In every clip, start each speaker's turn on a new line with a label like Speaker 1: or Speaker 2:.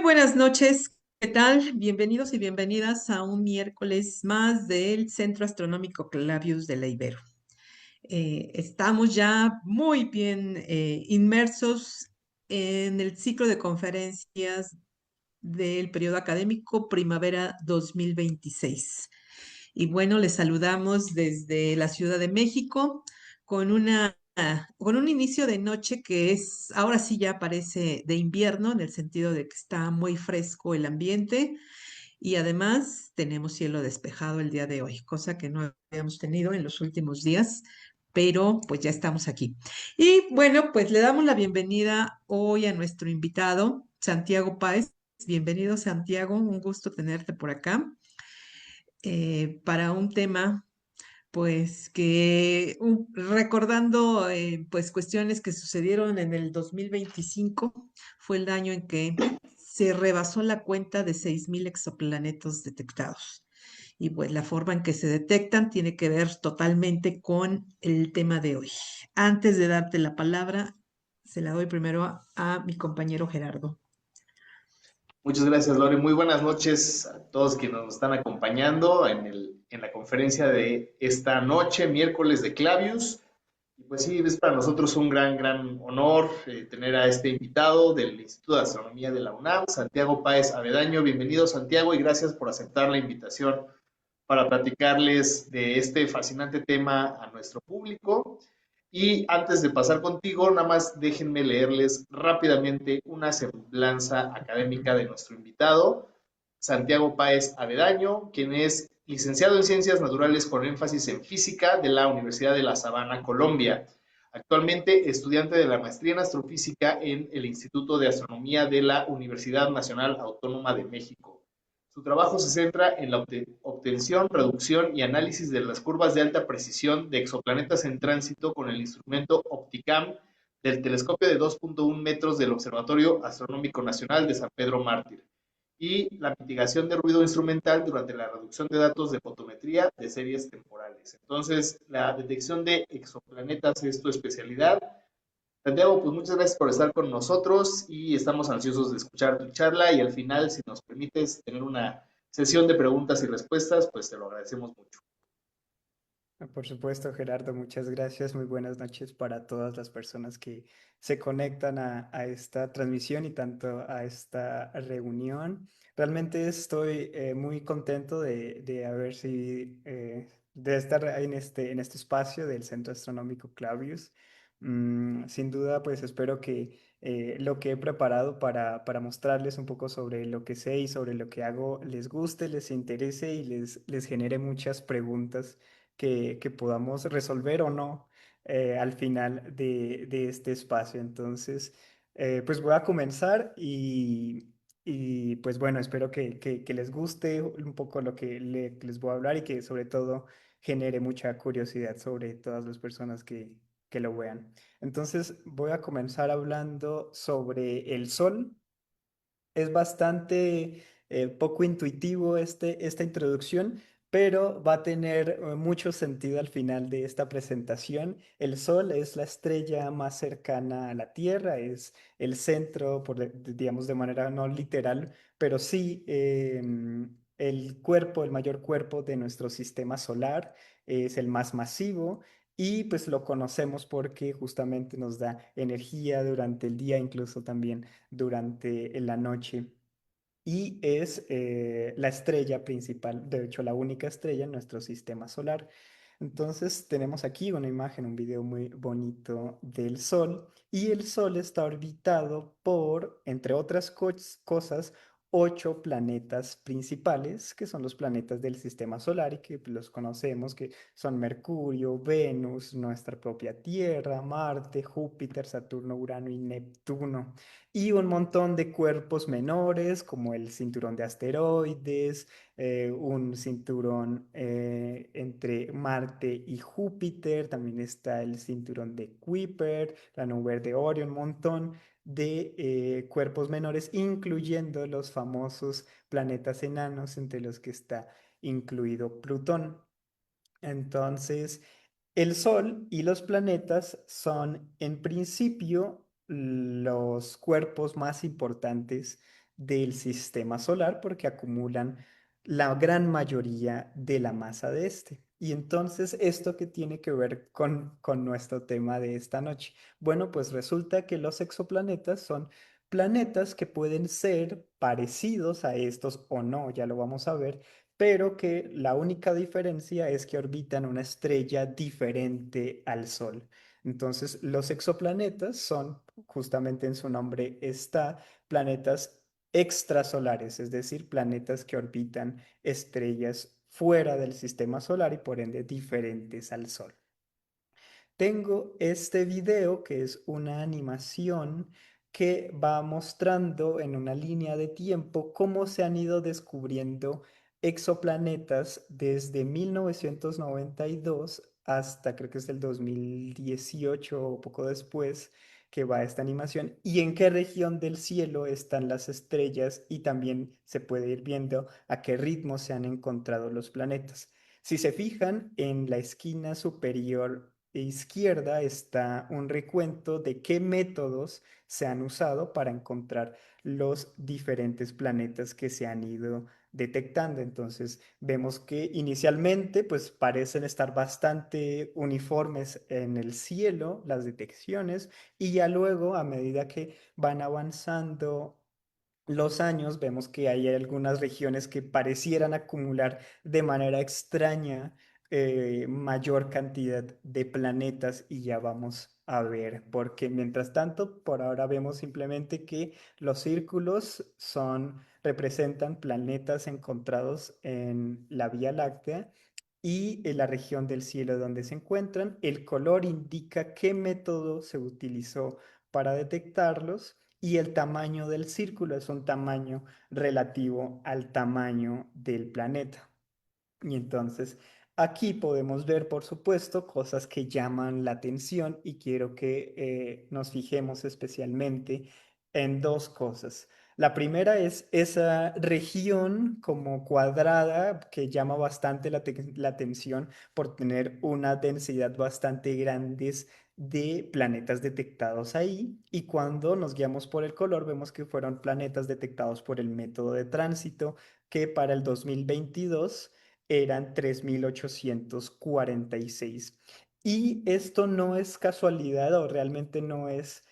Speaker 1: buenas noches, ¿qué tal? Bienvenidos y bienvenidas a un miércoles más del Centro Astronómico Clavius de la Ibero. Estamos ya muy bien inmersos en el ciclo de conferencias del periodo académico Primavera 2026. Y bueno, les saludamos desde la Ciudad de México con con un inicio de noche que es, ahora sí ya parece de invierno, en el sentido de que está muy fresco el ambiente y además tenemos cielo despejado el día de hoy, cosa que no habíamos tenido en los últimos días, pero pues ya estamos aquí. Y bueno, pues le damos la bienvenida hoy a nuestro invitado, Santiago Páez. Bienvenido, Santiago, un gusto tenerte por acá para un tema pues recordando pues cuestiones que sucedieron en el 2025, fue el año en que se rebasó la cuenta de 6.000 exoplanetas detectados. Y pues la forma en que se detectan tiene que ver totalmente con el tema de hoy. Antes de darte la palabra, se la doy primero a mi compañero Gerardo.
Speaker 2: Muchas gracias, Lore. Muy buenas noches a todos quienes nos están acompañando en la conferencia de esta noche, miércoles de Clavius. Y pues sí, es para nosotros un gran honor tener a este invitado del Instituto de Astronomía de la UNAM, Santiago Páez Avedaño. Bienvenido, Santiago, y gracias por aceptar la invitación para platicarles de este fascinante tema a nuestro público. Y antes de pasar contigo, nada más déjenme leerles rápidamente una semblanza académica de nuestro invitado, Santiago Páez Avedaño, quien es licenciado en Ciencias Naturales con énfasis en Física de la Universidad de La Sabana, Colombia. Actualmente estudiante de la maestría en Astrofísica en el Instituto de Astronomía de la Universidad Nacional Autónoma de México. Su trabajo se centra en la obtención, reducción y análisis de las curvas de alta precisión de exoplanetas en tránsito con el instrumento OptiCam del telescopio de 2.1 metros del Observatorio Astronómico Nacional de San Pedro Mártir y la mitigación de ruido instrumental durante la reducción de datos de fotometría de series temporales. Entonces, la detección de exoplanetas es tu especialidad. Santiago, pues muchas gracias por estar con nosotros y estamos ansiosos de escuchar tu charla y al final, si nos permites tener una sesión de preguntas y respuestas, pues te lo agradecemos mucho.
Speaker 3: Por supuesto, Gerardo, muchas gracias. Muy buenas noches para todas las personas que se conectan a esta transmisión y tanto a esta reunión. Realmente estoy muy contento de haber de estar en este espacio del Centro Astronómico Clavius. Sin duda, pues espero que lo que he preparado para mostrarles un poco sobre lo que sé y sobre lo que hago les guste, les interese y les genere muchas preguntas que podamos resolver o no al final de este espacio. Entonces, pues voy a comenzar y pues bueno, espero que les guste un poco lo que les voy a hablar y que sobre todo genere mucha curiosidad sobre todas las personas que lo vean. Entonces, voy a comenzar hablando sobre el Sol. Es bastante poco intuitivo esta introducción, pero va a tener mucho sentido al final de esta presentación. El Sol es la estrella más cercana a la Tierra, es el centro, digamos de manera no literal, pero sí el cuerpo, el mayor cuerpo de nuestro sistema solar, es el más masivo. Y pues lo conocemos porque justamente nos da energía durante el día, incluso también durante la noche y es la estrella principal, de hecho la única estrella en nuestro sistema solar. Entonces tenemos aquí una imagen, un video muy bonito del Sol y el Sol está orbitado por, entre otras cosas, 8 planetas principales, que son los planetas del sistema solar y que los conocemos, que son Mercurio, Venus, nuestra propia Tierra, Marte, Júpiter, Saturno, Urano y Neptuno y un montón de cuerpos menores como el cinturón de asteroides, un cinturón entre Marte y Júpiter, también está el cinturón de Kuiper, la nube de Orión, un montón de cuerpos menores, incluyendo los famosos planetas enanos, entre los que está incluido Plutón. Entonces, el Sol y los planetas son, en principio, los cuerpos más importantes del sistema solar porque acumulan la gran mayoría de la masa de este. Y entonces, ¿esto qué tiene que ver con nuestro tema de esta noche? Bueno, pues resulta que los exoplanetas son planetas que pueden ser parecidos a estos o no, ya lo vamos a ver, pero que la única diferencia es que orbitan una estrella diferente al Sol. Entonces, los exoplanetas son, justamente en su nombre está, planetas extrasolares, es decir, planetas que orbitan estrellas fuera del sistema solar y por ende diferentes al Sol. Tengo este video que es una animación que va mostrando en una línea de tiempo cómo se han ido descubriendo exoplanetas desde 1992 hasta creo que es el 2018 o poco después que va esta animación y en qué región del cielo están las estrellas y también se puede ir viendo a qué ritmo se han encontrado los planetas. Si se fijan, en la esquina superior izquierda está un recuento de qué métodos se han usado para encontrar los diferentes planetas que se han ido detectando. Entonces vemos que inicialmente pues parecen estar bastante uniformes en el cielo las detecciones y ya luego a medida que van avanzando los años, vemos que hay algunas regiones que parecieran acumular de manera extraña mayor cantidad de planetas y ya vamos a ver, porque mientras tanto, por ahora vemos simplemente que los círculos representan planetas encontrados en la Vía Láctea y en la región del cielo donde se encuentran. El color indica qué método se utilizó para detectarlos y el tamaño del círculo es un tamaño relativo al tamaño del planeta. Y entonces aquí podemos ver, por supuesto, cosas que llaman la atención y quiero que nos fijemos especialmente en dos cosas. La primera es esa región como cuadrada que llama bastante la atención por tener una densidad bastante grande de planetas detectados ahí y cuando nos guiamos por el color vemos que fueron planetas detectados por el método de tránsito que para el 2022 eran 3.846. Y esto no es casualidad o realmente no es,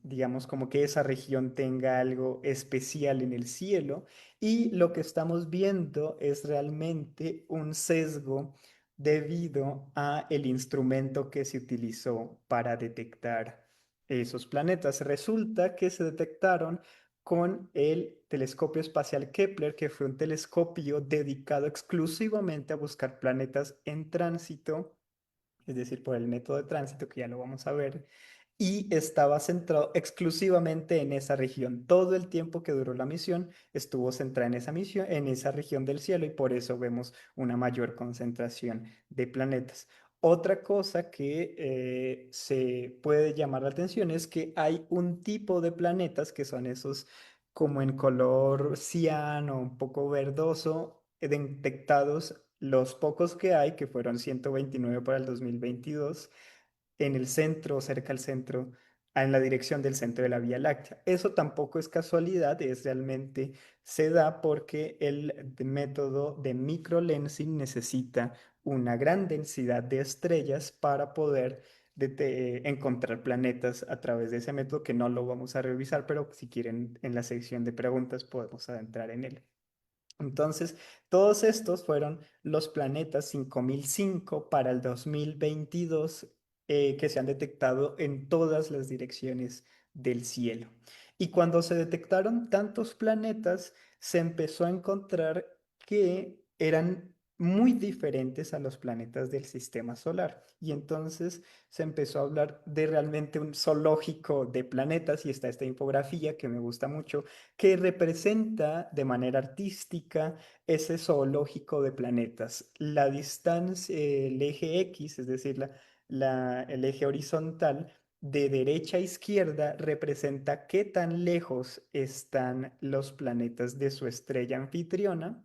Speaker 3: digamos, como que esa región tenga algo especial en el cielo. Y lo que estamos viendo es realmente un sesgo debido a el instrumento que se utilizó para detectar esos planetas. Resulta que se detectaron con el telescopio espacial Kepler, que fue un telescopio dedicado exclusivamente a buscar planetas en tránsito, es decir, por el método de tránsito, que ya lo vamos a ver, y estaba centrado exclusivamente en esa región. Todo el tiempo que duró la misión estuvo centrada en esa misión, en esa región del cielo, y por eso vemos una mayor concentración de planetas. Otra cosa que se puede llamar la atención es que hay un tipo de planetas que son esos como en color cian o un poco verdoso, detectados los pocos que hay, que fueron 129 para el 2022 en el centro, cerca al centro, en la dirección del centro de la Vía Láctea. Eso tampoco es casualidad, es realmente se da porque el método de microlensing necesita una gran densidad de estrellas para poder encontrar planetas a través de ese método que no lo vamos a revisar, pero si quieren en la sección de preguntas podemos adentrar en él. Entonces, todos estos fueron los planetas 5005 para el 2022 que se han detectado en todas las direcciones del cielo. Y cuando se detectaron tantos planetas, se empezó a encontrar que eran muy diferentes a los planetas del sistema solar. Y entonces se empezó a hablar de realmente un zoológico de planetas y está esta infografía que me gusta mucho que representa de manera artística ese zoológico de planetas. La distancia, el eje X, es decir, el eje horizontal, de derecha a izquierda representa qué tan lejos están los planetas de su estrella anfitriona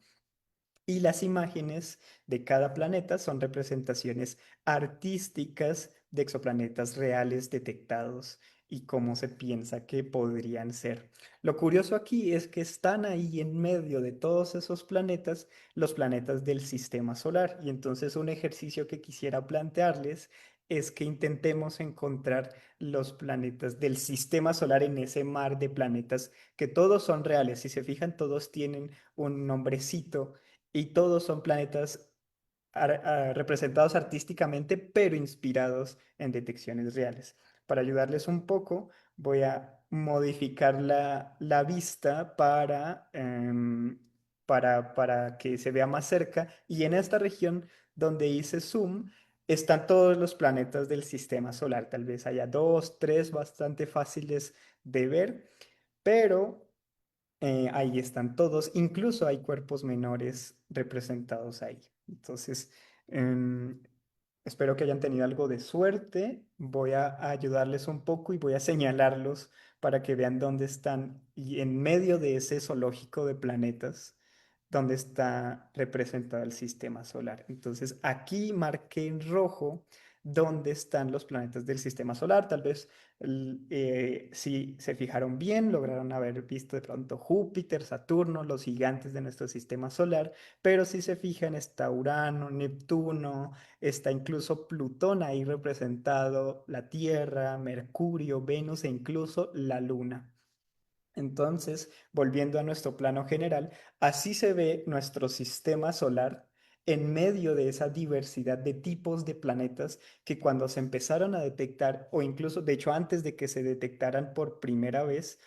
Speaker 3: y las imágenes de cada planeta son representaciones artísticas de exoplanetas reales detectados y cómo se piensa que podrían ser. Lo curioso aquí es que están ahí en medio de todos esos planetas, los planetas del sistema solar. Y entonces un ejercicio que quisiera plantearles es que intentemos encontrar los planetas del sistema solar en ese mar de planetas que todos son reales. Si se fijan, todos tienen un nombrecito y todos son planetas representados artísticamente, pero inspirados en detecciones reales. Para ayudarles un poco, voy a modificar la vista para que se vea más cerca. Y en esta región donde hice zoom, están todos los planetas del sistema solar. Tal vez haya dos, tres bastante fáciles de ver, pero ahí están todos, incluso hay cuerpos menores representados ahí. Entonces, em, espero que hayan tenido algo de suerte. Voy a ayudarles un poco y voy a señalarlos para que vean dónde están y en medio de ese zoológico de planetas, dónde está representado el sistema solar. Entonces, aquí marqué en rojo dónde están los planetas del sistema solar. Tal vez si se fijaron bien, lograron haber visto de pronto Júpiter, Saturno, los gigantes de nuestro sistema solar, pero si se fijan está Urano, Neptuno, está incluso Plutón ahí representado, la Tierra, Mercurio, Venus e incluso la Luna. Entonces, volviendo a nuestro plano general, así se ve nuestro sistema solar en medio de esa diversidad de tipos de planetas que cuando se empezaron a detectar, o incluso, de hecho, antes de que se detectaran por primera vez,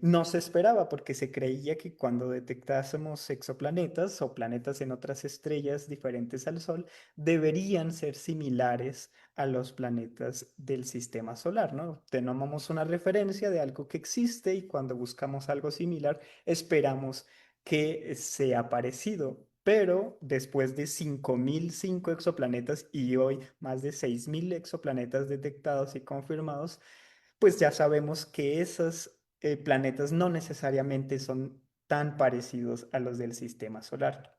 Speaker 3: no se esperaba porque se creía que cuando detectásemos exoplanetas o planetas en otras estrellas diferentes al Sol, deberían ser similares a los planetas del sistema solar, ¿no? Tenemos una referencia de algo que existe y cuando buscamos algo similar, esperamos que sea parecido. Pero después de 5.005 exoplanetas y hoy más de 6.000 exoplanetas detectados y confirmados, pues ya sabemos que esos planetas no necesariamente son tan parecidos a los del sistema solar.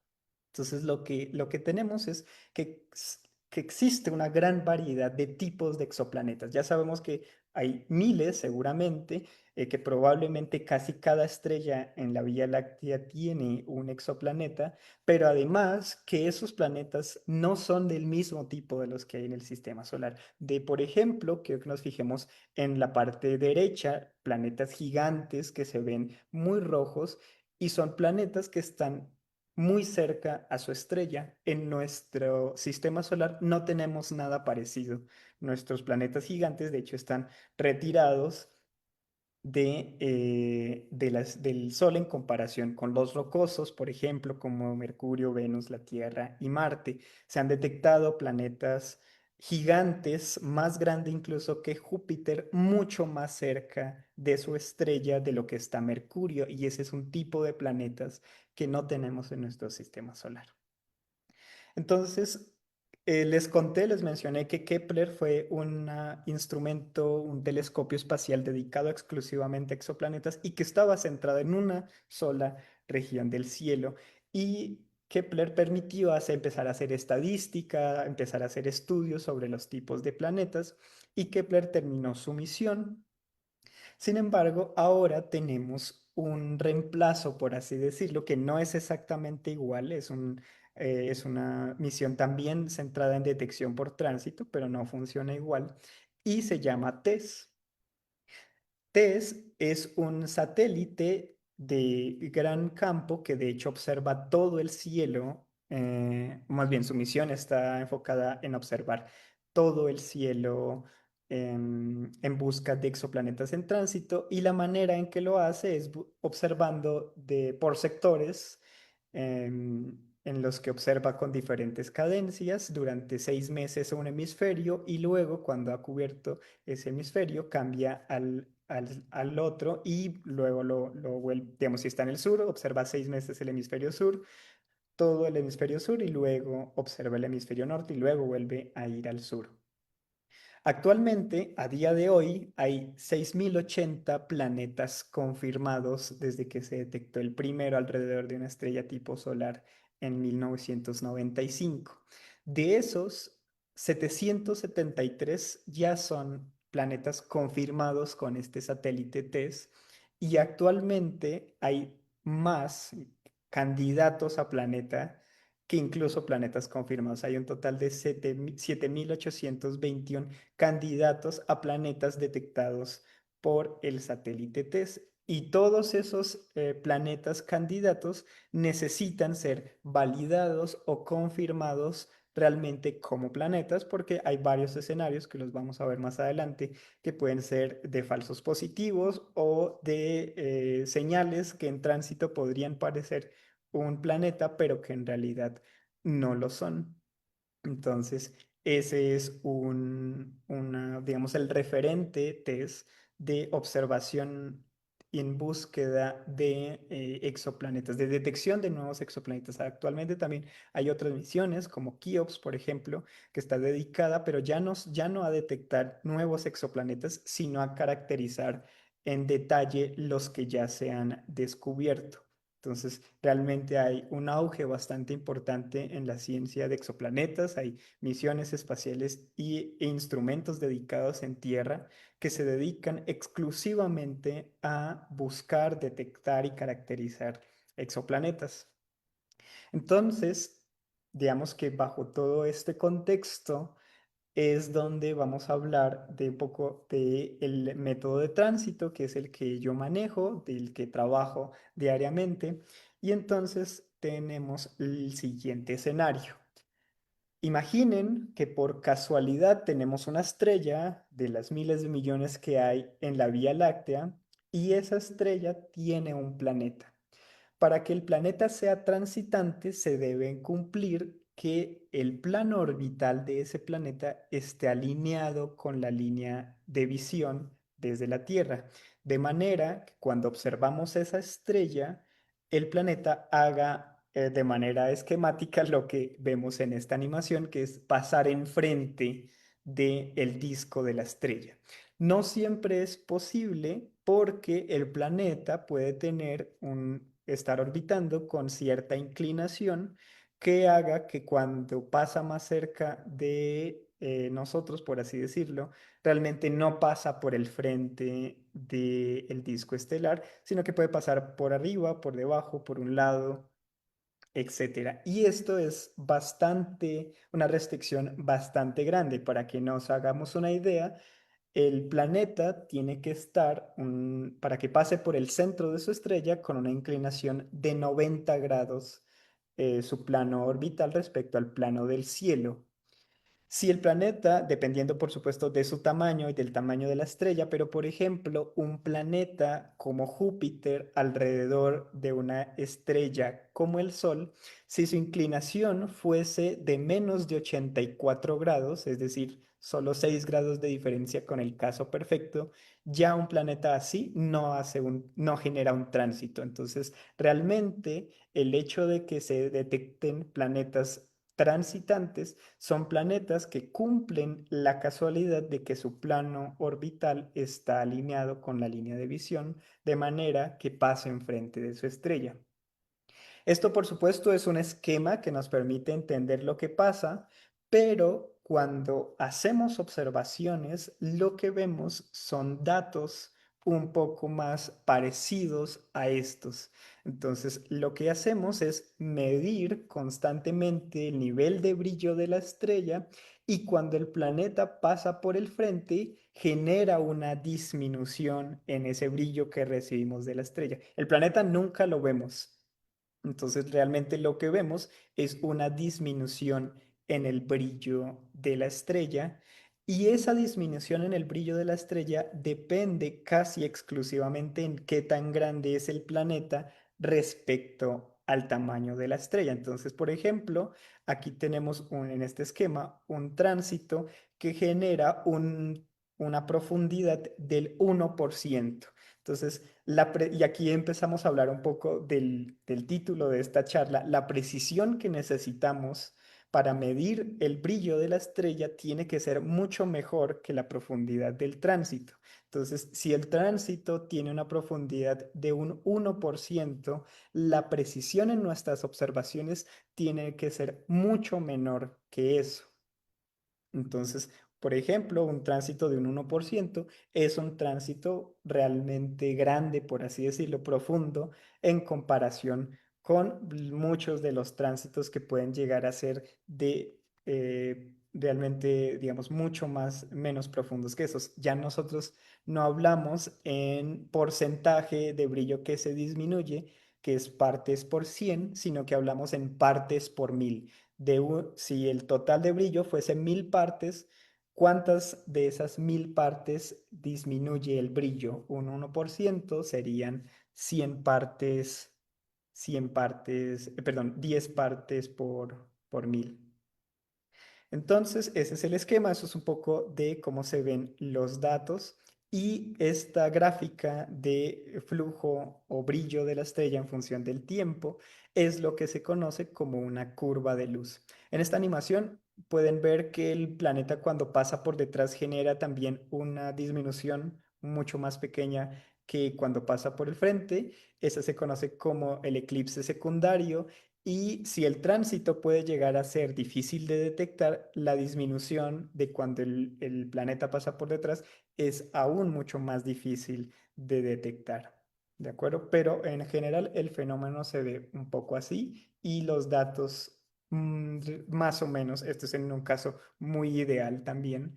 Speaker 3: Entonces lo que tenemos es que existe una gran variedad de tipos de exoplanetas. Ya sabemos que hay miles seguramente, que probablemente casi cada estrella en la Vía Láctea tiene un exoplaneta, pero además que esos planetas no son del mismo tipo de los que hay en el sistema solar. Por ejemplo, que nos fijemos en la parte derecha, planetas gigantes que se ven muy rojos y son planetas que están muy cerca a su estrella. En nuestro sistema solar no tenemos nada parecido. Nuestros planetas gigantes, de hecho, están retirados del Sol en comparación con los rocosos, por ejemplo, como Mercurio, Venus, la Tierra y Marte. Se han detectado planetas gigantes, más grande incluso que Júpiter, mucho más cerca de su estrella de lo que está Mercurio, y ese es un tipo de planetas que no tenemos en nuestro sistema solar. Entonces, les mencioné que Kepler fue un instrumento, un telescopio espacial dedicado exclusivamente a exoplanetas y que estaba centrado en una sola región del cielo. Y Kepler permitió empezar a hacer estadística, empezar a hacer estudios sobre los tipos de planetas, y Kepler terminó su misión. Sin embargo, ahora tenemos un reemplazo, por así decirlo, que no es exactamente igual, es una misión también centrada en detección por tránsito, pero no funciona igual, y se llama TESS. TESS es un satélite de gran campo que de hecho observa todo el cielo, más bien su misión está enfocada en observar todo el cielo en busca de exoplanetas en tránsito, y la manera en que lo hace es observando por sectores, en los que observa con diferentes cadencias durante 6 meses a un hemisferio, y luego cuando ha cubierto ese hemisferio cambia al otro y luego lo vuelve, digamos, si está en el sur, observa 6 meses el hemisferio sur, todo el hemisferio sur, y luego observa el hemisferio norte y luego vuelve a ir al sur. Actualmente, a día de hoy, hay 6.080 planetas confirmados desde que se detectó el primero alrededor de una estrella tipo solar en 1995. De esos, 773 ya son planetas confirmados con este satélite TESS y actualmente hay más candidatos a planeta que incluso planetas confirmados. Hay un total de 7.821 candidatos a planetas detectados por el satélite TESS. Y todos esos planetas candidatos necesitan ser validados o confirmados realmente como planetas, porque hay varios escenarios que los vamos a ver más adelante, que pueden ser de falsos positivos o de señales que en tránsito podrían parecer un planeta, pero que en realidad no lo son. Entonces, ese es digamos, el referente test de observación en búsqueda de exoplanetas, de detección de nuevos exoplanetas. Actualmente también hay otras misiones como Cheops, por ejemplo, que está dedicada, pero ya no a detectar nuevos exoplanetas, sino a caracterizar en detalle los que ya se han descubierto. Entonces, realmente hay un auge bastante importante en la ciencia de exoplanetas, hay misiones espaciales e instrumentos dedicados en Tierra que se dedican exclusivamente a buscar, detectar y caracterizar exoplanetas. Entonces, digamos que bajo todo este contexto, es donde vamos a hablar de un poco del método de tránsito, que es el que yo manejo, del que trabajo diariamente. Y entonces tenemos el siguiente escenario. Imaginen que por casualidad tenemos una estrella de las miles de millones que hay en la Vía Láctea y esa estrella tiene un planeta. Para que el planeta sea transitante, se debe cumplir que el plano orbital de ese planeta esté alineado con la línea de visión desde la Tierra, de manera que cuando observamos esa estrella, el planeta haga de manera esquemática lo que vemos en esta animación, que es pasar enfrente del disco de la estrella. No siempre es posible porque el planeta puede estar orbitando con cierta inclinación que haga que cuando pasa más cerca de nosotros, por así decirlo, realmente no pasa por el frente del disco estelar, sino que puede pasar por arriba, por debajo, por un lado, etcétera. Y esto es una restricción bastante grande. Para que nos hagamos una idea, el planeta tiene que estar, para que pase por el centro de su estrella, con una inclinación de 90 grados, su plano orbital respecto al plano del cielo. Si el planeta, dependiendo por supuesto de su tamaño y del tamaño de la estrella, pero por ejemplo, un planeta como Júpiter alrededor de una estrella como el Sol, si su inclinación fuese de menos de 84 grados, es decir, solo 6 grados de diferencia con el caso perfecto, ya un planeta así no genera un tránsito. Entonces, realmente el hecho de que se detecten planetas transitantes son planetas que cumplen la casualidad de que su plano orbital está alineado con la línea de visión, de manera que pase enfrente de su estrella. Esto, por supuesto, es un esquema que nos permite entender lo que pasa, pero cuando hacemos observaciones, lo que vemos son datos un poco más parecidos a estos. Entonces, lo que hacemos es medir constantemente el nivel de brillo de la estrella y cuando el planeta pasa por el frente, genera una disminución en ese brillo que recibimos de la estrella. El planeta nunca lo vemos. Entonces, realmente lo que vemos es una disminución en el brillo de la estrella y esa disminución en el brillo de la estrella depende casi exclusivamente en qué tan grande es el planeta respecto al tamaño de la estrella. Entonces, por ejemplo, aquí tenemos en este esquema un tránsito que genera una profundidad del 1%. Entonces, y aquí empezamos a hablar un poco del título de esta charla. La precisión que necesitamos para medir el brillo de la estrella tiene que ser mucho mejor que la profundidad del tránsito. Entonces, si el tránsito tiene una profundidad de un 1%, la precisión en nuestras observaciones tiene que ser mucho menor que eso. Entonces, Por ejemplo, un tránsito de un 1% es un tránsito realmente grande, por así decirlo, profundo, en comparación con muchos de los tránsitos que pueden llegar a ser de realmente, digamos, mucho más, menos profundos que esos. Ya nosotros no hablamos en porcentaje de brillo que se disminuye, que es partes por 100, sino que hablamos en partes por 1000. Si el total de brillo fuese 1000 partes, ¿cuántas de esas 1000 partes disminuye el brillo? Un 1% serían 100 partes, 100 partes, perdón, 10 partes por 1000. Entonces, ese es el esquema, eso es un poco de cómo se ven los datos y esta gráfica de flujo o brillo de la estrella en función del tiempo es lo que se conoce como una curva de luz. En esta animación pueden ver que el planeta cuando pasa por detrás genera también una disminución mucho más pequeña que cuando pasa por el frente. Esa se conoce como el eclipse secundario y si el tránsito puede llegar a ser difícil de detectar, la disminución de cuando el planeta pasa por detrás es aún mucho más difícil de detectar. ¿De acuerdo? Pero en general el fenómeno se ve un poco así y los datos más o menos, esto es en un caso muy ideal también,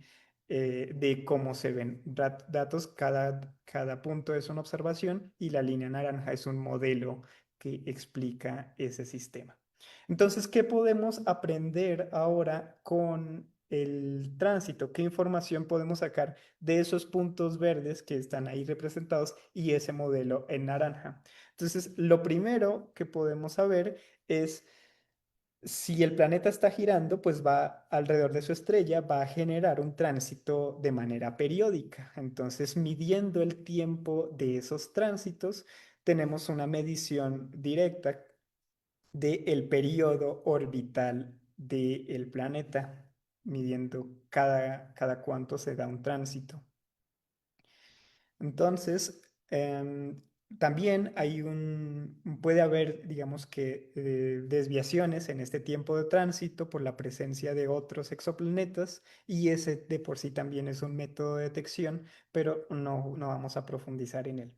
Speaker 3: de cómo se ven datos, cada punto es una observación y la línea naranja es un modelo que explica ese sistema. Entonces, ¿qué podemos aprender ahora con el tránsito? ¿Qué información podemos sacar de esos puntos verdes que están ahí representados y ese modelo en naranja? Entonces, lo primero que podemos saber es si el planeta está girando, pues va alrededor de su estrella, va a generar un tránsito de manera periódica. Entonces, midiendo el tiempo de esos tránsitos, tenemos una medición directa del periodo orbital del planeta, midiendo cada cuánto se da un tránsito. Entonces, también puede haber, digamos que, desviaciones en este tiempo de tránsito por la presencia de otros exoplanetas y ese de por sí también es un método de detección, pero no vamos a profundizar en él.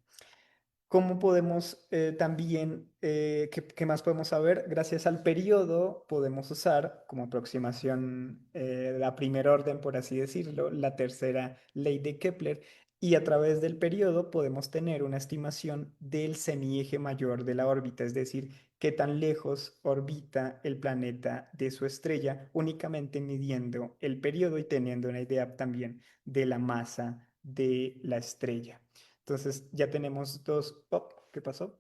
Speaker 3: ¿Cómo podemos también, qué más podemos saber? Gracias al periodo podemos usar como aproximación la primera orden, por así decirlo, la tercera ley de Kepler, y a través del periodo podemos tener una estimación del semieje mayor de la órbita, es decir, qué tan lejos orbita el planeta de su estrella, únicamente midiendo el periodo y teniendo una idea también de la masa de la estrella. Entonces ya tenemos dos. Oh, ¿qué pasó?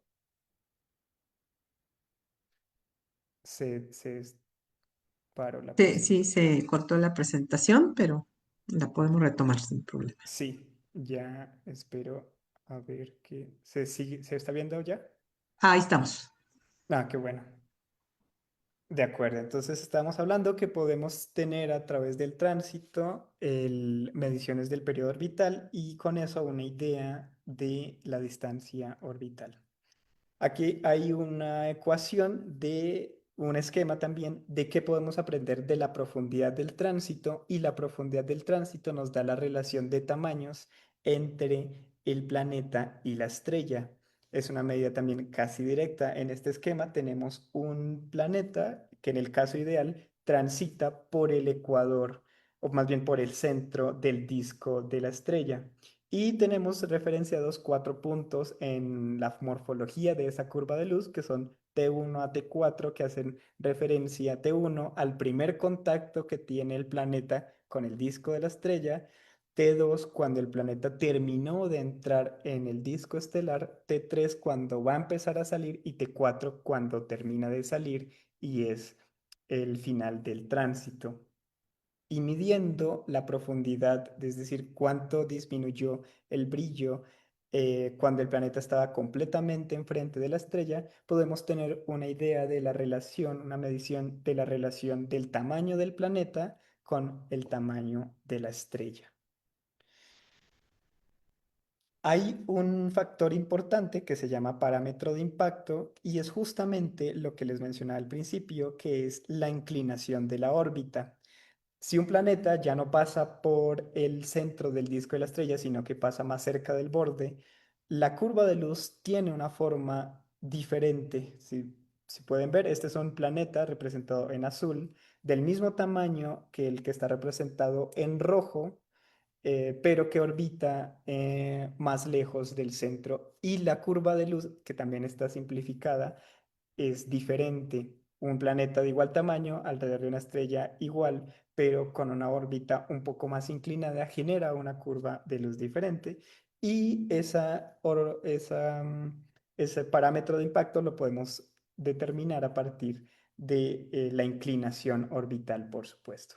Speaker 3: Se paró la
Speaker 1: Sí,
Speaker 3: presentación.
Speaker 1: se cortó la presentación, pero la podemos retomar sin problema.
Speaker 3: Sí, ya espero a ver que se sigue, ¿se está viendo ya?
Speaker 1: Ahí estamos.
Speaker 3: Ah, qué bueno. De acuerdo, entonces estamos hablando que podemos tener a través del tránsito mediciones del periodo orbital y con eso una idea de la distancia orbital. Aquí hay una ecuación de un esquema también de qué podemos aprender de la profundidad del tránsito y la profundidad del tránsito nos da la relación de tamaños entre el planeta y la estrella. Es una medida también casi directa. En este esquema tenemos un planeta que en el caso ideal transita por el ecuador o más bien por el centro del disco de la estrella. Y tenemos referenciados 4 puntos en la morfología de esa curva de luz, que son T1 a T4, que hacen referencia T1 al primer contacto que tiene el planeta con el disco de la estrella, T2 cuando el planeta terminó de entrar en el disco estelar, T3 cuando va a empezar a salir y T4 cuando termina de salir y es el final del tránsito y midiendo la profundidad, es decir, cuánto disminuyó el brillo cuando el planeta estaba completamente enfrente de la estrella, podemos tener una idea de la relación, una medición de la relación del tamaño del planeta con el tamaño de la estrella. Hay un factor importante que se llama parámetro de impacto y es justamente lo que les mencionaba al principio, que es la inclinación de la órbita. Si un planeta ya no pasa por el centro del disco de la estrella, sino que pasa más cerca del borde, la curva de luz tiene una forma diferente. Si pueden ver, este es un planeta representado en azul, del mismo tamaño que el que está representado en rojo, pero que orbita más lejos del centro. Y la curva de luz, que también está simplificada, es diferente. Un planeta de igual tamaño alrededor de una estrella igual, pero con una órbita un poco más inclinada, genera una curva de luz diferente. Y ese parámetro de impacto lo podemos determinar a partir de la inclinación orbital, por supuesto.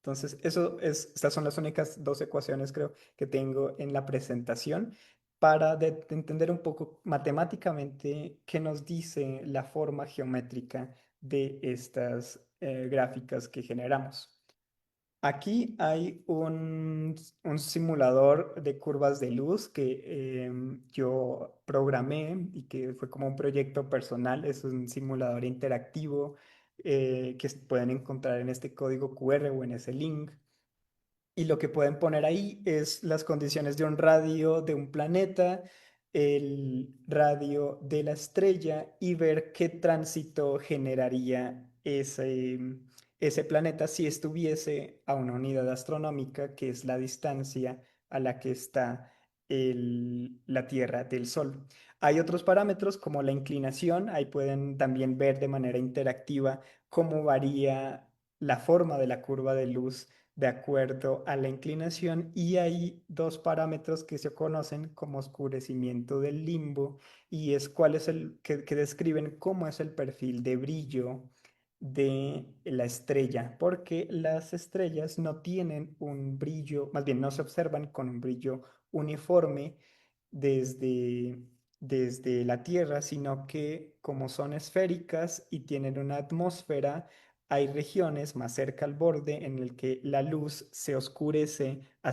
Speaker 3: Entonces, estas son las únicas dos ecuaciones, creo, que tengo en la presentación para entender un poco matemáticamente qué nos dice la forma geométrica de estas gráficas que generamos. Aquí hay un simulador de curvas de luz que yo programé y que fue como un proyecto personal. Es un simulador interactivo que pueden encontrar en este código QR o en ese link. Y lo que pueden poner ahí es las condiciones de un radio de un planeta, el radio de la estrella y ver qué tránsito generaría ese planeta si estuviese a una unidad astronómica, que es la distancia a la que está la Tierra del Sol. Hay otros parámetros como la inclinación, ahí pueden también ver de manera interactiva cómo varía la forma de la curva de luz de acuerdo a la inclinación, y hay dos parámetros que se conocen como oscurecimiento del limbo, y es cuál es que describen cómo es el perfil de brillo de la estrella, porque las estrellas no tienen un brillo, más bien no se observan con un brillo uniforme desde, desde la Tierra, sino que como son esféricas y tienen una atmósfera, hay regiones más cerca al borde en el que la luz se oscurece a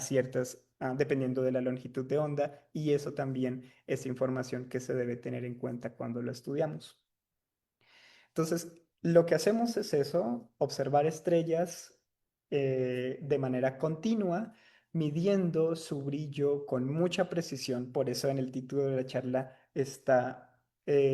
Speaker 3: dependiendo de la longitud de onda, y eso también es información que se debe tener en cuenta cuando lo estudiamos. Entonces, lo que hacemos es eso, observar estrellas de manera continua, midiendo su brillo con mucha precisión. Por eso en el título de la charla está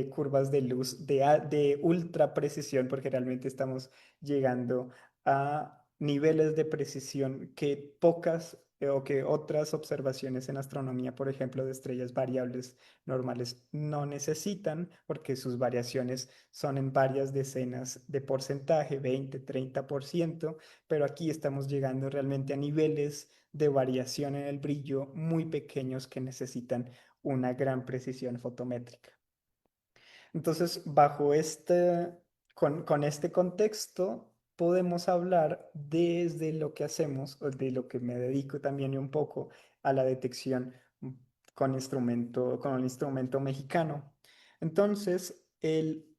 Speaker 3: curvas de luz de ultra precisión, porque realmente estamos llegando a niveles de precisión que pocas o que otras observaciones en astronomía, por ejemplo, de estrellas variables normales, no necesitan, porque sus variaciones son en varias decenas de porcentaje, 20, 30%, pero aquí estamos llegando realmente a niveles de variación en el brillo muy pequeños que necesitan una gran precisión fotométrica. Entonces, con este contexto, podemos hablar desde lo que hacemos, o de lo que me dedico también un poco a la detección con el instrumento mexicano. Entonces, el-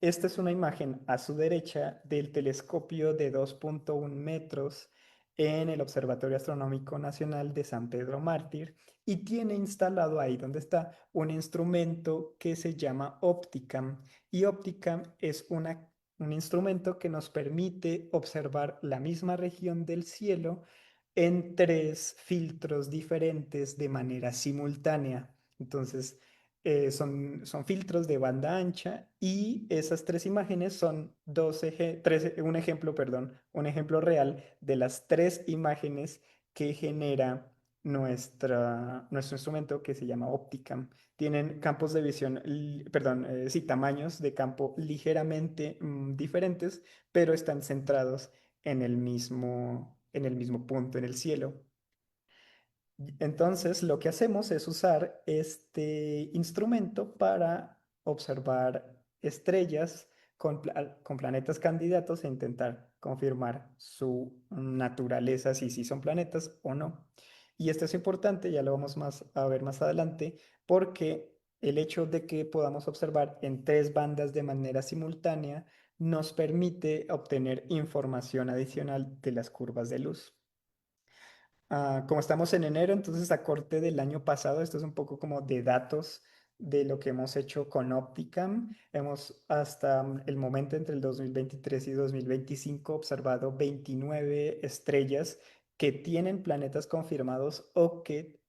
Speaker 3: esta es una imagen a su derecha del telescopio de 2.1 metros en el Observatorio Astronómico Nacional de San Pedro Mártir, y tiene instalado ahí donde está un instrumento que se llama Opticam. Y Opticam es un instrumento que nos permite observar la misma región del cielo en tres filtros diferentes de manera simultánea. Entonces, son filtros de banda ancha, y esas tres imágenes son un ejemplo real de las tres imágenes que genera nuestro instrumento, que se llama Opticam. Tienen campos de visión, sí, tamaños de campo ligeramente diferentes, pero están centrados en el mismo punto en el cielo. Entonces, lo que hacemos es usar este instrumento para observar estrellas con planetas candidatos e intentar confirmar su naturaleza, si son planetas o no. Y esto es importante, ya lo vamos a ver más adelante, porque el hecho de que podamos observar en tres bandas de manera simultánea nos permite obtener información adicional de las curvas de luz. Como estamos en enero, entonces a corte del año pasado, esto es un poco como de datos de lo que hemos hecho con Opticam. Hemos hasta el momento entre el 2023 y 2025 observado 29 estrellas que tienen planetas confirmados o que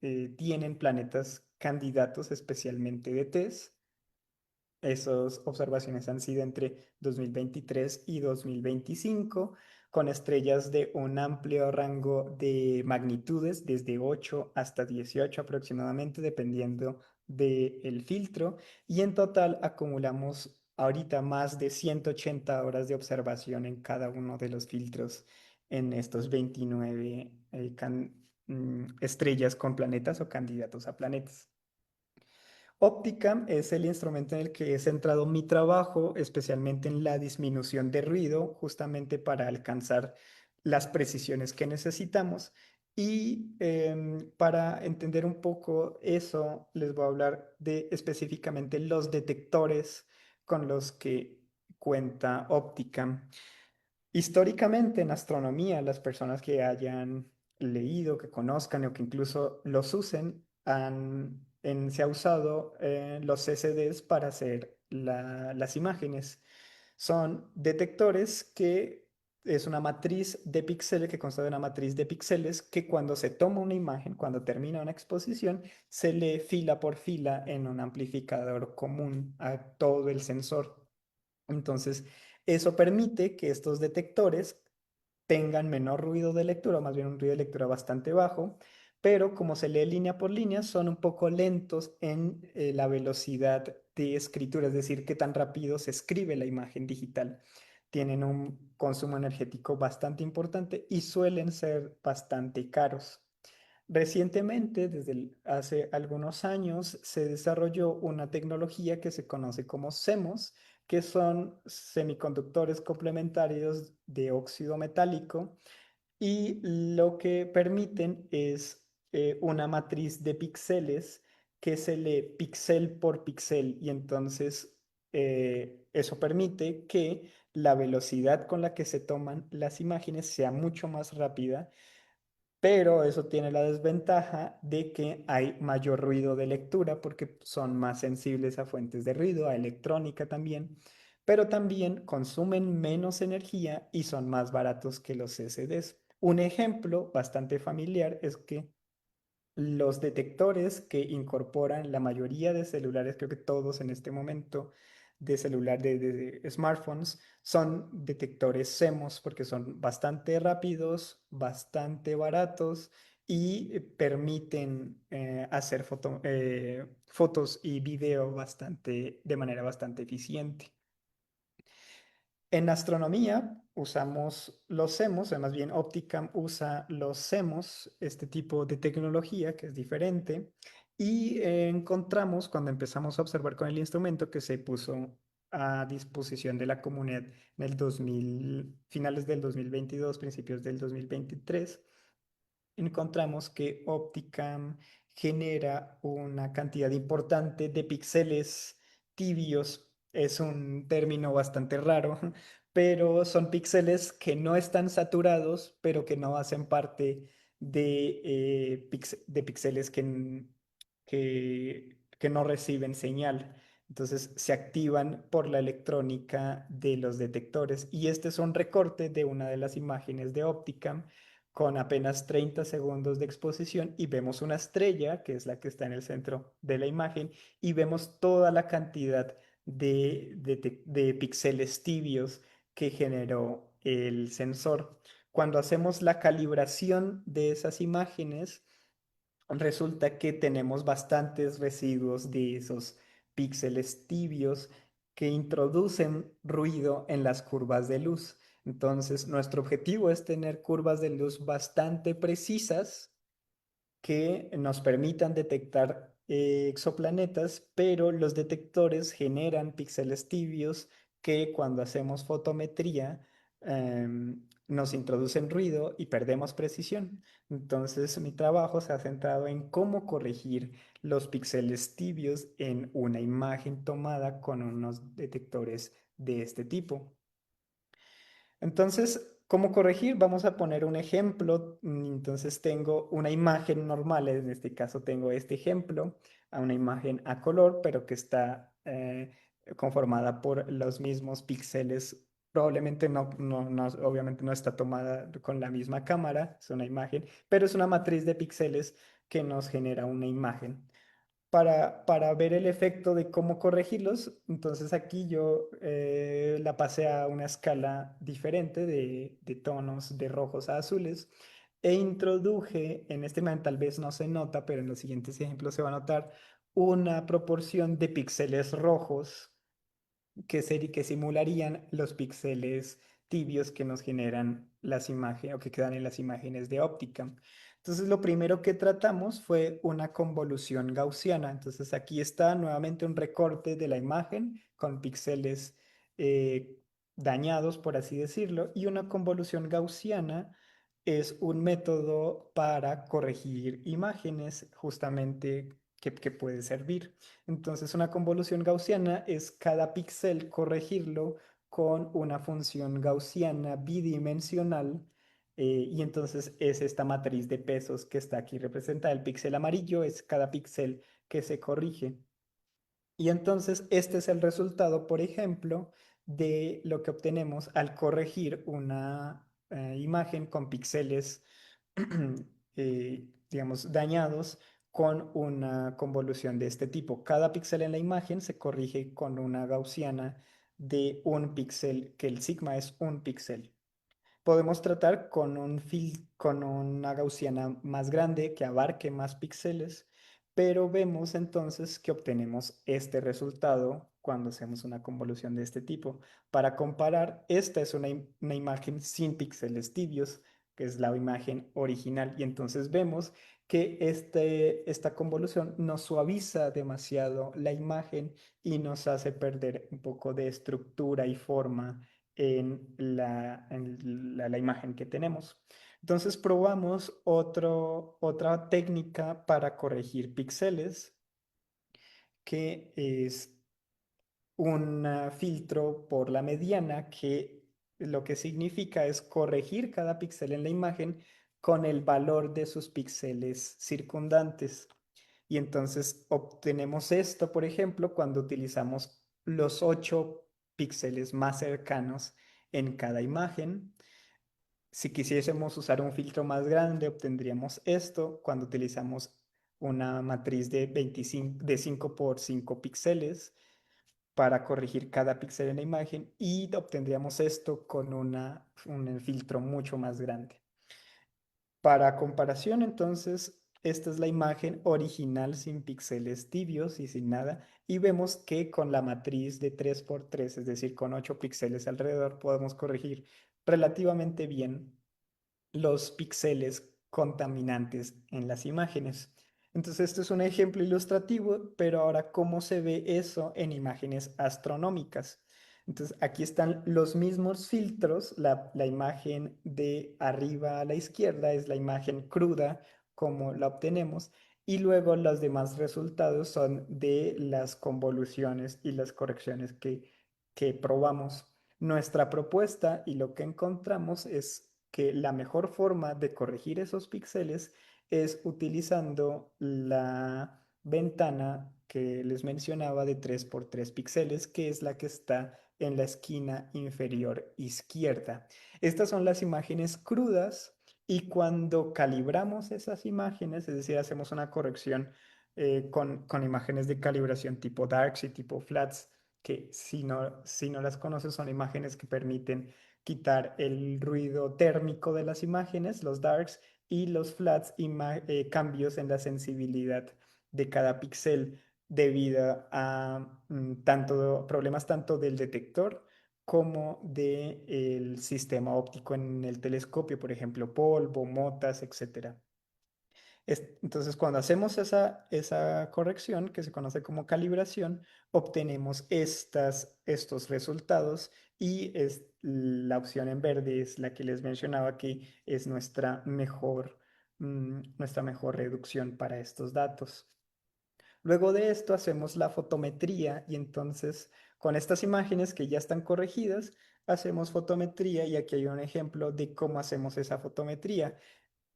Speaker 3: tienen planetas candidatos especialmente de test. Esas observaciones han sido entre 2023 y 2025, con estrellas de un amplio rango de magnitudes, desde 8 hasta 18 aproximadamente, dependiendo del filtro. Y en total acumulamos ahorita más de 180 horas de observación en cada uno de los filtros en estos 29 estrellas con planetas o candidatos a planetas. Opticam es el instrumento en el que he centrado mi trabajo, especialmente en la disminución de ruido, justamente para alcanzar las precisiones que necesitamos. Y para entender un poco eso, les voy a hablar de específicamente los detectores con los que cuenta Opticam. Históricamente en astronomía, las personas que hayan leído, que conozcan o que incluso los usen, se ha usado los CCDs para hacer las imágenes. Son detectores que es una matriz de píxeles, que consta de una matriz de píxeles que cuando se toma una imagen, cuando termina una exposición, se lee fila por fila en un amplificador común a todo el sensor. Entonces, eso permite que estos detectores tengan menor ruido de lectura, o más bien un ruido de lectura bastante bajo, pero como se lee línea por línea, son un poco lentos en la velocidad de escritura, es decir, qué tan rápido se escribe la imagen digital. Tienen un consumo energético bastante importante y suelen ser bastante caros. Recientemente, desde hace algunos años, se desarrolló una tecnología que se conoce como CMOS, que son semiconductores complementarios de óxido metálico, y lo que permiten es una matriz de píxeles que se lee píxel por píxel, y entonces eso permite que la velocidad con la que se toman las imágenes sea mucho más rápida, pero eso tiene la desventaja de que hay mayor ruido de lectura porque son más sensibles a fuentes de ruido, a electrónica también, pero también consumen menos energía y son más baratos que los CCDs. Un ejemplo bastante familiar es que los detectores que incorporan la mayoría de celulares, creo que todos en este momento de celular, de smartphones, son detectores CMOS porque son bastante rápidos, bastante baratos y permiten hacer fotos y video de manera bastante eficiente. En astronomía usamos los CMOS, más bien Opticam usa los CMOS, este tipo de tecnología que es diferente, y encontramos cuando empezamos a observar con el instrumento que se puso a disposición de la comunidad en el 2000, finales del 2022, principios del 2023, encontramos que Opticam genera una cantidad importante de píxeles tibios. Es un término bastante raro, pero son píxeles que no están saturados, pero que no hacen parte de píxeles que no reciben señal. Entonces se activan por la electrónica de los detectores. Y este es un recorte de una de las imágenes de Opticam con apenas 30 segundos de exposición, y vemos una estrella, que es la que está en el centro de la imagen, y vemos toda la cantidad de píxeles tibios que generó el sensor. Cuando hacemos la calibración de esas imágenes, resulta que tenemos bastantes residuos de esos píxeles tibios que introducen ruido en las curvas de luz. Entonces, nuestro objetivo es tener curvas de luz bastante precisas que nos permitan detectar exoplanetas, pero los detectores generan píxeles tibios que cuando hacemos fotometría nos introducen ruido y perdemos precisión. Entonces, mi trabajo se ha centrado en cómo corregir los píxeles tibios en una imagen tomada con unos detectores de este tipo. Entonces, ¿cómo corregir? Vamos a poner un ejemplo. Entonces tengo una imagen normal, en este caso tengo este ejemplo. a una imagen a color, pero que está conformada por los mismos píxeles. Probablemente obviamente no está tomada con la misma cámara, es una imagen, pero es una matriz de píxeles que nos genera una imagen. Para ver el efecto de cómo corregirlos, entonces aquí yo la pasé a una escala diferente de tonos de rojos a azules e introduje, en este momento tal vez no se nota, pero en los siguientes ejemplos se va a notar una proporción de píxeles rojos que simularían los píxeles tibios que nos generan las imágenes o que quedan en las imágenes de óptica. Entonces, lo primero que tratamos fue una convolución gaussiana. Entonces, aquí está nuevamente un recorte de la imagen con píxeles eh, dañados, por así decirlo, y una convolución gaussiana es un método para corregir imágenes justamente que puede servir. Entonces, una convolución gaussiana es cada píxel corregirlo con una función gaussiana bidimensional. Y entonces es esta matriz de pesos que está aquí representada. El píxel amarillo es cada píxel que se corrige. Y entonces este es el resultado, por ejemplo, de lo que obtenemos al corregir una imagen con píxeles, digamos, dañados con una convolución de este tipo. Cada píxel en la imagen se corrige con una gaussiana de un píxel, que el sigma es un píxel. Podemos tratar con una gaussiana más grande que abarque más píxeles, pero vemos entonces que obtenemos este resultado cuando hacemos una convolución de este tipo. Para comparar, esta es una imagen sin píxeles tibios, que es la imagen original, y entonces vemos que esta convolución nos suaviza demasiado la imagen y nos hace perder un poco de estructura y forma en la imagen que tenemos. Entonces probamos otra técnica para corregir píxeles, que es un filtro por la mediana, que lo que significa es corregir cada píxel en la imagen con el valor de sus píxeles circundantes. Y entonces obtenemos esto, por ejemplo, cuando utilizamos los 8 píxeles más cercanos en cada imagen. Si quisiésemos usar un filtro más grande, obtendríamos esto cuando utilizamos una matriz de 5 por 5 píxeles para corregir cada píxel en la imagen, y obtendríamos esto con un filtro mucho más grande. Para comparación, entonces, esta es la imagen original sin píxeles tibios y sin nada, y vemos que con la matriz de 3 por 3, es decir, con 8 píxeles alrededor, podemos corregir relativamente bien los píxeles contaminantes en las imágenes. Entonces, esto es un ejemplo ilustrativo, pero ahora, ¿cómo se ve eso en imágenes astronómicas? Entonces, aquí están los mismos filtros. La imagen de arriba a la izquierda es la imagen cruda, como la obtenemos, y luego los demás resultados son de las convoluciones y las correcciones que probamos. Nuestra propuesta y lo que encontramos es que la mejor forma de corregir esos píxeles es utilizando la ventana que les mencionaba de 3 por 3 píxeles, que es la que está en la esquina inferior izquierda. Estas son las imágenes crudas, y cuando calibramos esas imágenes, es decir, hacemos una corrección con imágenes de calibración tipo darks y tipo flats, que si no las conoces, son imágenes que permiten quitar el ruido térmico de las imágenes, los darks, y los flats, cambios en la sensibilidad de cada píxel debido a problemas tanto del detector como del sistema óptico en el telescopio, por ejemplo, polvo, motas, etcétera. Entonces, cuando hacemos esa corrección, que se conoce como calibración, obtenemos estos resultados, y la opción en verde es la que les mencionaba, que es nuestra mejor reducción para estos datos. Luego de esto hacemos la fotometría, y entonces con estas imágenes que ya están corregidas, hacemos fotometría, y aquí hay un ejemplo de cómo hacemos esa fotometría.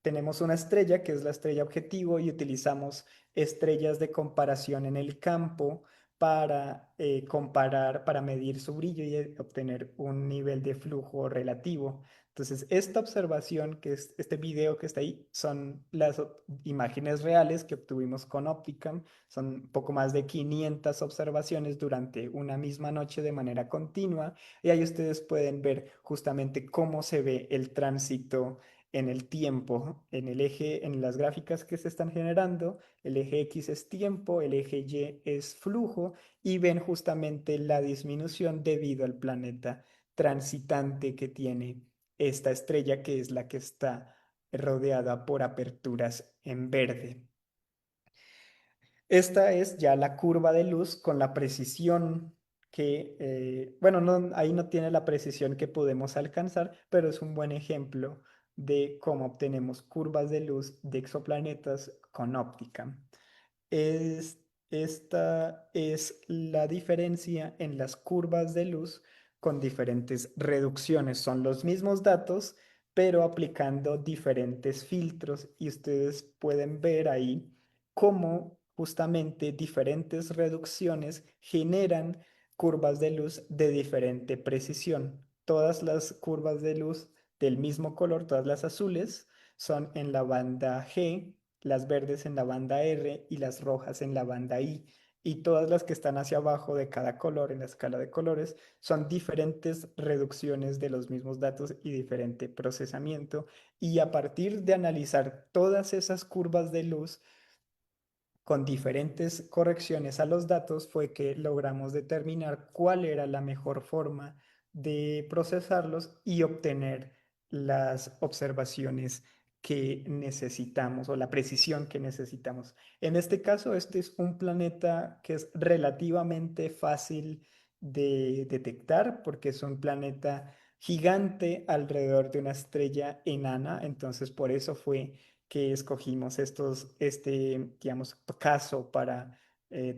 Speaker 3: tenemos una estrella que es la estrella objetivo y utilizamos estrellas de comparación en el campo para comparar, para medir su brillo y obtener un nivel de flujo relativo. Entonces, esta observación, que es este video que está ahí, son las imágenes reales que obtuvimos con Opticam. Son un poco más de 500 observaciones durante una misma noche de manera continua. Y ahí ustedes pueden ver justamente cómo se ve el tránsito en el tiempo, en el eje, en las gráficas que se están generando. El eje X es tiempo, el eje Y es flujo y ven justamente la disminución debido al planeta transitante que tiene esta estrella, que es la que está rodeada por aperturas en verde. Esta es ya la curva de luz con la precisión que, bueno, ahí no tiene la precisión que podemos alcanzar, pero es un buen ejemplo de cómo obtenemos curvas de luz de exoplanetas con óptica. Esta es la diferencia en las curvas de luz con diferentes reducciones. Son los mismos datos, pero aplicando diferentes filtros y ustedes pueden ver ahí cómo justamente diferentes reducciones generan curvas de luz de diferente precisión. Todas las curvas de luz del mismo color, todas las azules, son en la banda G, las verdes en la banda R y las rojas en la banda I. Y todas las que están hacia abajo de cada color en la escala de colores son diferentes reducciones de los mismos datos y diferente procesamiento. Y a partir de analizar todas esas curvas de luz con diferentes correcciones a los datos fue que logramos determinar cuál era la mejor forma de procesarlos y obtener las observaciones que necesitamos o la precisión que necesitamos. En este caso, este es un planeta que es relativamente fácil de detectar porque es un planeta gigante alrededor de una estrella enana, entonces por eso fue que escogimos digamos, caso para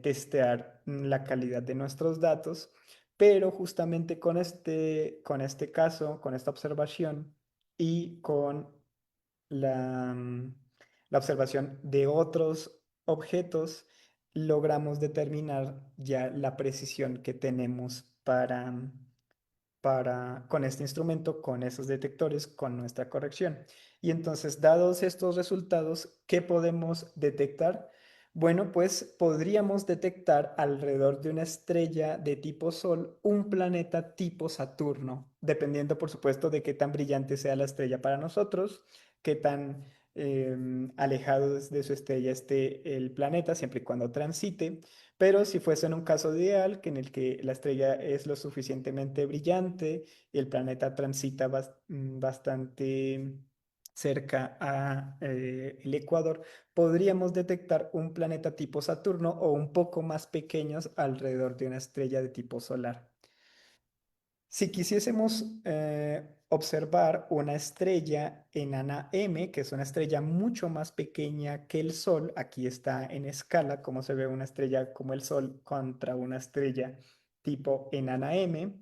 Speaker 3: testear la calidad de nuestros datos, pero justamente con este caso, con esta observación y con la observación de otros objetos, logramos determinar ya la precisión que tenemos con este instrumento, con esos detectores, con nuestra corrección. Y entonces, dados estos resultados, ¿qué podemos detectar? Bueno, pues podríamos detectar alrededor de una estrella de tipo Sol un planeta tipo Saturno, dependiendo, por supuesto, de qué tan brillante sea la estrella para nosotros, qué tan alejado de su estrella esté el planeta, siempre y cuando transite. Pero si fuese en un caso ideal, que en el que la estrella es lo suficientemente brillante y el planeta transita bastante cerca a el ecuador, podríamos detectar un planeta tipo Saturno o un poco más pequeños alrededor de una estrella de tipo solar. Si quisiésemos observar una estrella enana M, que es una estrella mucho más pequeña que el Sol, aquí está en escala, como se ve una estrella como el Sol contra una estrella tipo enana M,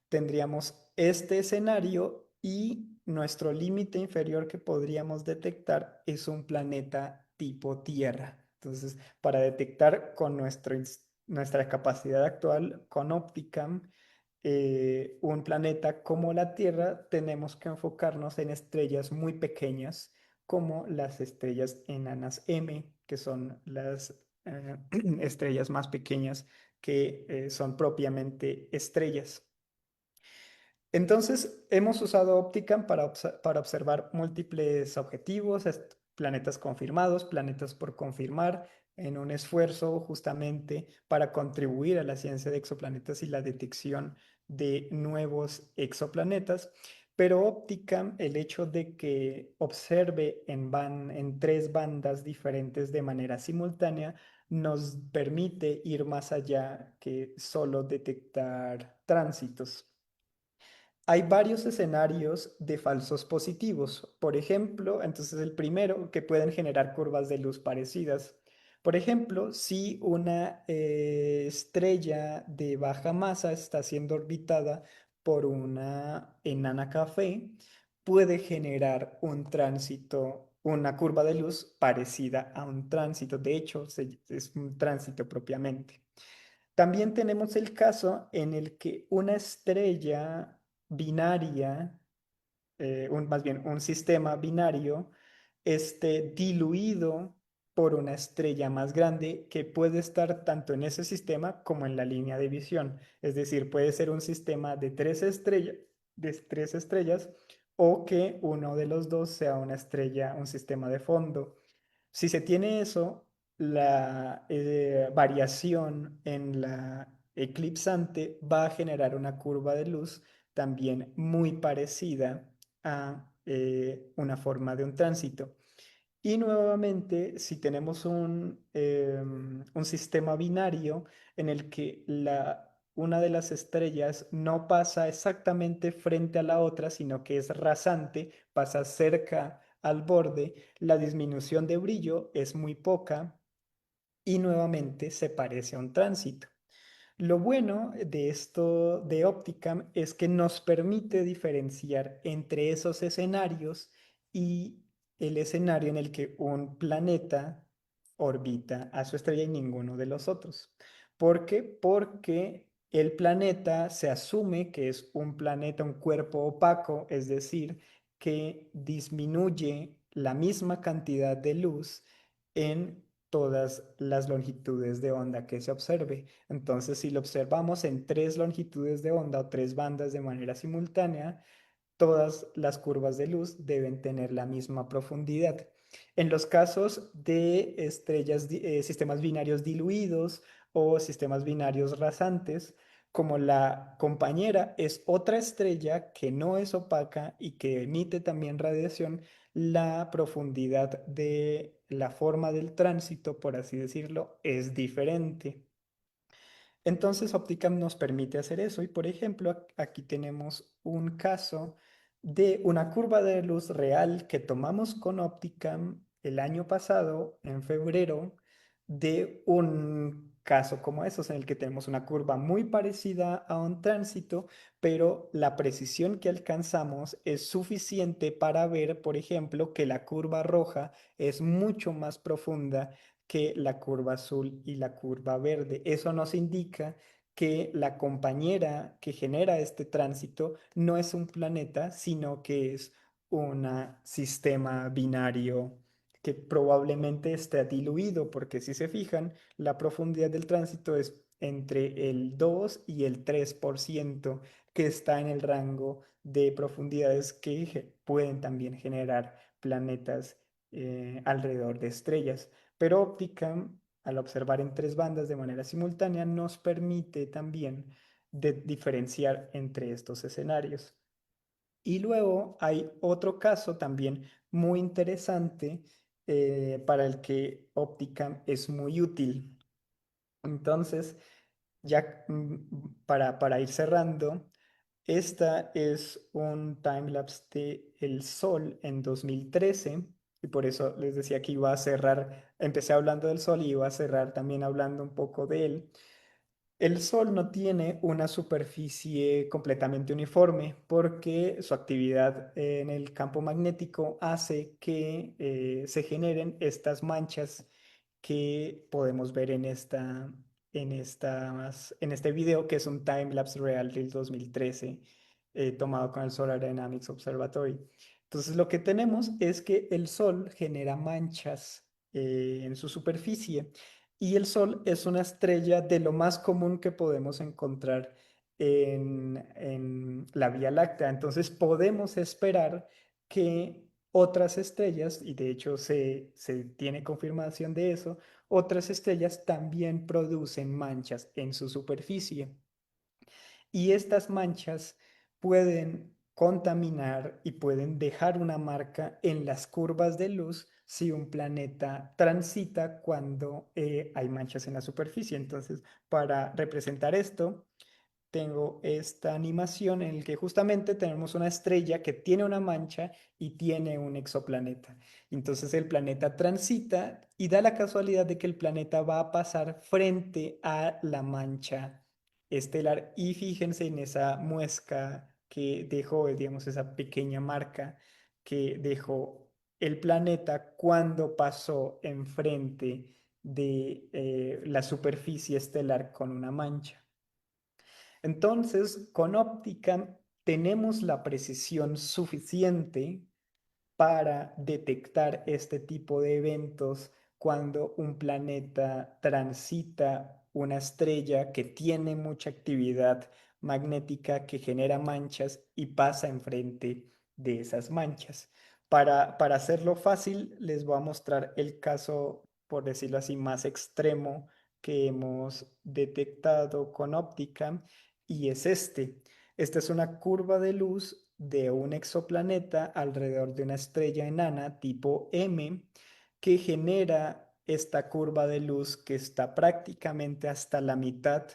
Speaker 3: tendríamos este escenario y nuestro límite inferior que podríamos detectar es un planeta tipo Tierra. Entonces, para detectar con nuestra capacidad actual, con Opticam, un planeta como la Tierra, tenemos que enfocarnos en estrellas muy pequeñas, como las estrellas enanas M, que son las estrellas más pequeñas que son propiamente estrellas. Entonces, hemos usado Opticam para observar múltiples objetivos, planetas confirmados, planetas por confirmar, en un esfuerzo justamente para contribuir a la ciencia de exoplanetas y la detección de nuevos exoplanetas. Pero Opticam, el hecho de que observe en tres bandas diferentes de manera simultánea, nos permite ir más allá que solo detectar tránsitos. Hay varios escenarios de falsos positivos. Por ejemplo, entonces el primero, que pueden generar curvas de luz parecidas. Por ejemplo, si una estrella de baja masa está siendo orbitada por una enana café, puede generar un tránsito, una curva de luz parecida a un tránsito. De hecho, es un tránsito propiamente. También tenemos el caso en el que una estrella binaria, más bien un sistema binario, esté diluido por una estrella más grande que puede estar tanto en ese sistema como en la línea de visión. Es decir, puede ser un sistema de tres estrellas o que uno de los dos sea una estrella, un sistema de fondo. Si se tiene eso, la variación en la eclipsante va a generar una curva de luz también muy parecida a una forma de un tránsito. Y nuevamente, si tenemos un sistema binario en el que una de las estrellas no pasa exactamente frente a la otra, sino que es rasante, pasa cerca al borde, la disminución de brillo es muy poca y nuevamente se parece a un tránsito. Lo bueno de esto de Opticam es que nos permite diferenciar entre esos escenarios y el escenario en el que un planeta orbita a su estrella y ninguno de los otros. ¿Por qué? Porque el planeta se asume que es un planeta, un cuerpo opaco, es decir, que disminuye la misma cantidad de luz en todas las longitudes de onda que se observe. Entonces, si lo observamos en tres longitudes de onda o tres bandas de manera simultánea, todas las curvas de luz deben tener la misma profundidad. En los casos de sistemas binarios diluidos o sistemas binarios rasantes, como la compañera es otra estrella que no es opaca y que emite también radiación, la profundidad de la forma del tránsito, por así decirlo, es diferente. Entonces Opticam nos permite hacer eso y por ejemplo aquí tenemos un caso de una curva de luz real que tomamos con Opticam el año pasado, en febrero, de un caso como esos en el que tenemos una curva muy parecida a un tránsito, pero la precisión que alcanzamos es suficiente para ver, por ejemplo, que la curva roja es mucho más profunda que la curva azul y la curva verde. Eso nos indica que la compañera que genera este tránsito no es un planeta, sino que es un sistema binario que probablemente esté diluido, porque si se fijan, la profundidad del tránsito es entre el 2 y el 3%, que está en el rango de profundidades que pueden también generar planetas alrededor de estrellas. Pero Opticam, al observar en tres bandas de manera simultánea, nos permite también diferenciar entre estos escenarios. Y luego hay otro caso también muy interesante para el que Opticam es muy útil. Entonces, ya para ir cerrando, esta es un timelapse de el Sol en 2013 y por eso les decía que iba a cerrar, empecé hablando del Sol y iba a cerrar también hablando un poco de él. El Sol no tiene una superficie completamente uniforme porque su actividad en el campo magnético hace que se generen estas manchas que podemos ver en este video, que es un timelapse real del 2013 tomado con el Solar Dynamics Observatory. Entonces lo que tenemos es que el Sol genera manchas en su superficie y el Sol es una estrella de lo más común que podemos encontrar en la Vía Láctea. Entonces podemos esperar que otras estrellas, y de hecho se tiene confirmación de eso, otras estrellas también producen manchas en su superficie. Y estas manchas pueden contaminar y pueden dejar una marca en las curvas de luz si un planeta transita cuando hay manchas en la superficie. Entonces, para representar esto, tengo esta animación en la que justamente tenemos una estrella que tiene una mancha y tiene un exoplaneta. Entonces el planeta transita y da la casualidad de que el planeta va a pasar frente a la mancha estelar. Y fíjense en esa muesca que dejó, digamos, esa pequeña marca que dejó el planeta cuando pasó enfrente de la superficie estelar con una mancha. Entonces, con óptica tenemos la precisión suficiente para detectar este tipo de eventos cuando un planeta transita una estrella que tiene mucha actividad magnética, que genera manchas y pasa enfrente de esas manchas. Para hacerlo fácil, les voy a mostrar el caso, por decirlo así, más extremo que hemos detectado con óptica, y es este. Esta es una curva de luz de un exoplaneta alrededor de una estrella enana tipo M que genera esta curva de luz que está prácticamente hasta la mitad,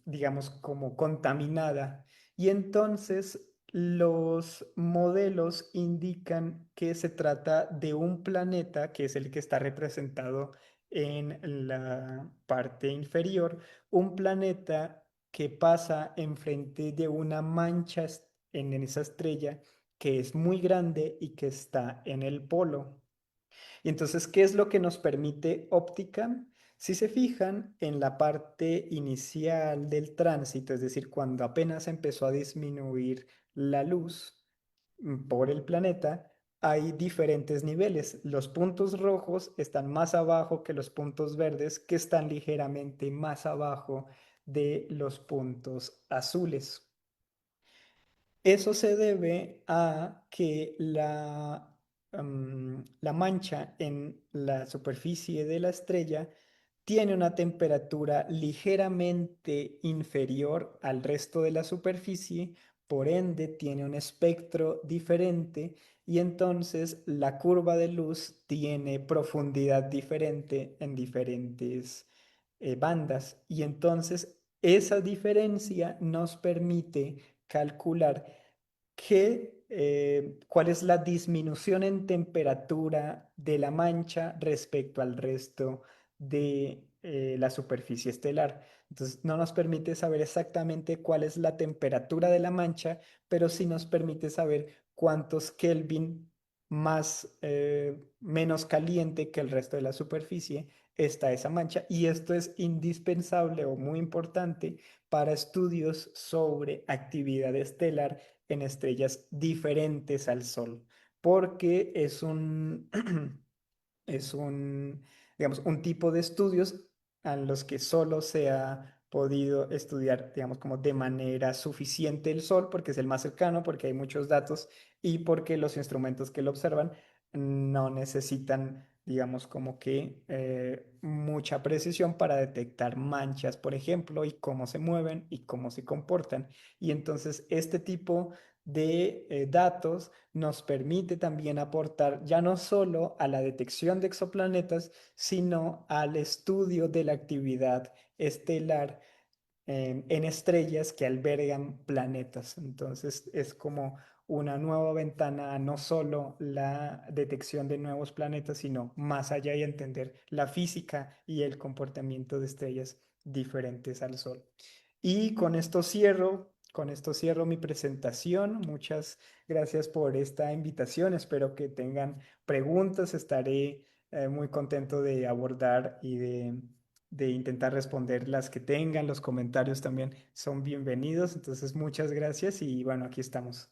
Speaker 3: digamos, como contaminada. Y entonces los modelos indican que se trata de un planeta, que es el que está representado en la parte inferior, un planeta que pasa enfrente de una mancha en esa estrella que es muy grande y que está en el polo. Y entonces, ¿qué es lo que nos permite óptica? Si se fijan en la parte inicial del tránsito, es decir, cuando apenas empezó a disminuir la luz por el planeta, hay diferentes niveles. Los puntos rojos están más abajo que los puntos verdes, que están ligeramente más abajo de los puntos azules. Eso se debe a que la mancha en la superficie de la estrella tiene una temperatura ligeramente inferior al resto de la superficie, por ende tiene un espectro diferente y entonces la curva de luz tiene profundidad diferente en diferentes bandas, y entonces esa diferencia nos permite calcular cuál es la disminución en temperatura de la mancha respecto al resto de la superficie estelar. Entonces, no nos permite saber exactamente cuál es la temperatura de la mancha, pero sí nos permite saber cuántos Kelvin menos caliente que el resto de la superficie está esa mancha. Y esto es indispensable o muy importante para estudios sobre actividad estelar en estrellas diferentes al Sol, porque es digamos, un tipo de estudios a los que solo se ha podido estudiar, digamos, como de manera suficiente el Sol, porque es el más cercano, porque hay muchos datos y porque los instrumentos que lo observan no necesitan, digamos, como que mucha precisión para detectar manchas, por ejemplo, y cómo se mueven y cómo se comportan. Y entonces este tipo de datos nos permite también aportar ya no solo a la detección de exoplanetas, sino al estudio de la actividad estelar en estrellas que albergan planetas. Entonces es como una nueva ventana a no solo la detección de nuevos planetas, sino más allá y entender la física y el comportamiento de estrellas diferentes al Sol. Y con esto cierro mi presentación. Muchas gracias por esta invitación. Espero que tengan preguntas. Estaré muy contento de abordar y de intentar responder las que tengan. Los comentarios también son bienvenidos. Entonces, muchas gracias y bueno, aquí estamos.